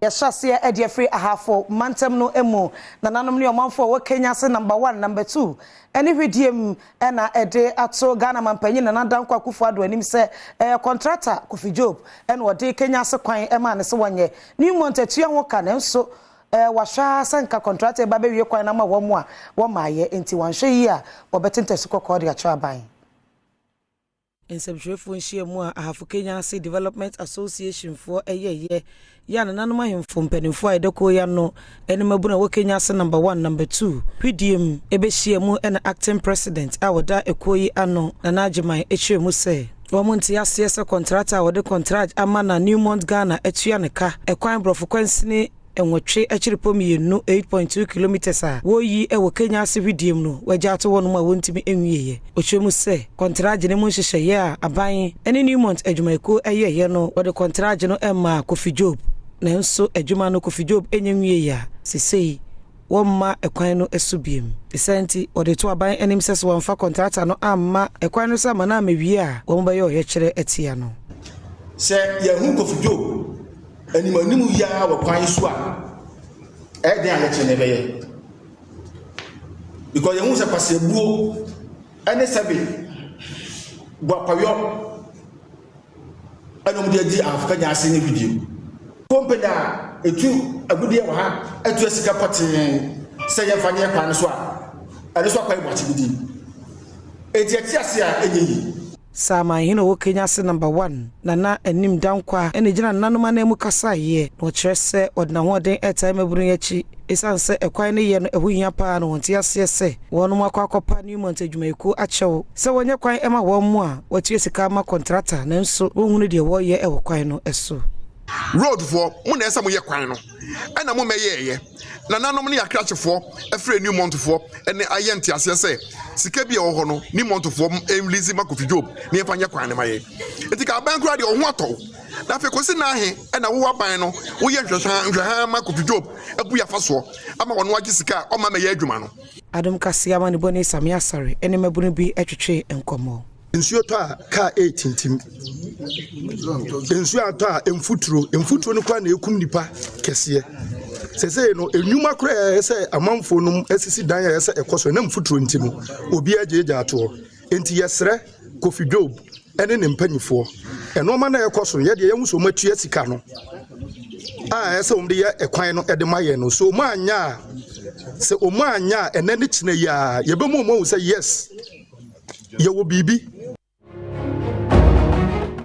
Yashase edi free ahafo mantem no emu nananom ne omanfo wo Kenyasi number 1 number 2 eni Hwidiem na ede ato Ghana mampanyin na dankwa Akufo Addo anim se contractor Kofi Job ena ode Kenyasi kwan ema ne se wonye new month atua ho ka na nso wahwa sanka contractor ba bewie kwan na ma wo mu a wo maaye enti wanhwe yi a obetente kokko de acho aban Ensebjefo nhyiamu a ahafo Kenyasi Development Association for eyeye ya nananom ahemfo mpanimfo a edeko ya no enimabuna wo Kenyasi number 1 number 2 Hwidiem ebehyiamu na acting president a woda ekoyi ano na agiman ehyiamu se womunti ase contractor wode contract amana Newmont Ghana atua ne ka ekwan brofo kwansini enwotwe achiripom yenu 8.2 kilometers a wo yi e wo Kenyasi Hwidiem no waja to wonu ma wontimi enwieye ochwemu se contract ne mu hyehyeye a aban ene Newmont adwumayeko eyeye no wode contract no emma Kofi Job na nso adwuma no Kofi Job enyenwieye a sesei womma ekwan no esubiem esenti wode to aban enim sese wonfa contractor no amma ekwan no sama na mawie a womba ye oyekere etia no se yehu Kofi Job animanimu ya wo kwan so a e den aleche ne beye because yehu se pasebuo ene sabe gwapayo anom de di Africa Kenyasi ne Hwidiem company a etu agudie wa ha etu asika poten se ye fanye kwan so a ene so akwa igbachi bidi eti ase a enyeyi Sama hino wo Kenyasi number 1 na enim dankwa ene gina nanoma na emu kasa ye no kyerese odna hoden airtime eburu yachi esanse ekwan ne ye no ehuhia pa no wonte ase se wonu makwakopa Newmont adwumayeko achewo se wonye kwan ema wo mu a watie sika ma contractor na nso wohunu de wo ye ewo kwan no eso road for mu na esa mu ye kwan no ana mu meye na nanom ne yakrachefo afre Newmont fo ene ayenti ase se sika bia wo ho no Newmont fo release ma Kofi Job ne efanya kwan ne maye etika ban kura de ho ato na fe kosi na ahe na wo aban no wo ye nhwehwa ma Kofi Job abu ya faso ama wono agi sika o ma meye adwuma no Adom Kasee amane boni samia sare ene mabunu bi etwetwe enkomo Ensuo to a car 8 tim. Ensuo to a emfuturo no kwa na ekum nipa kese. Sese no enwuma kra ese amanfo no asisi dan ya ese ekoso na emfuturo ntimo. Obi ajeja ato. Enti yesre Kofi Job ene ne mpanyifo. Eno ma na ekoso ye de yehu so matua sika no. Ese omde ye ekwan no ede maye no. So mo anya se o mo anya ene ne kine ya ye be mo say yes. Ye wo bibi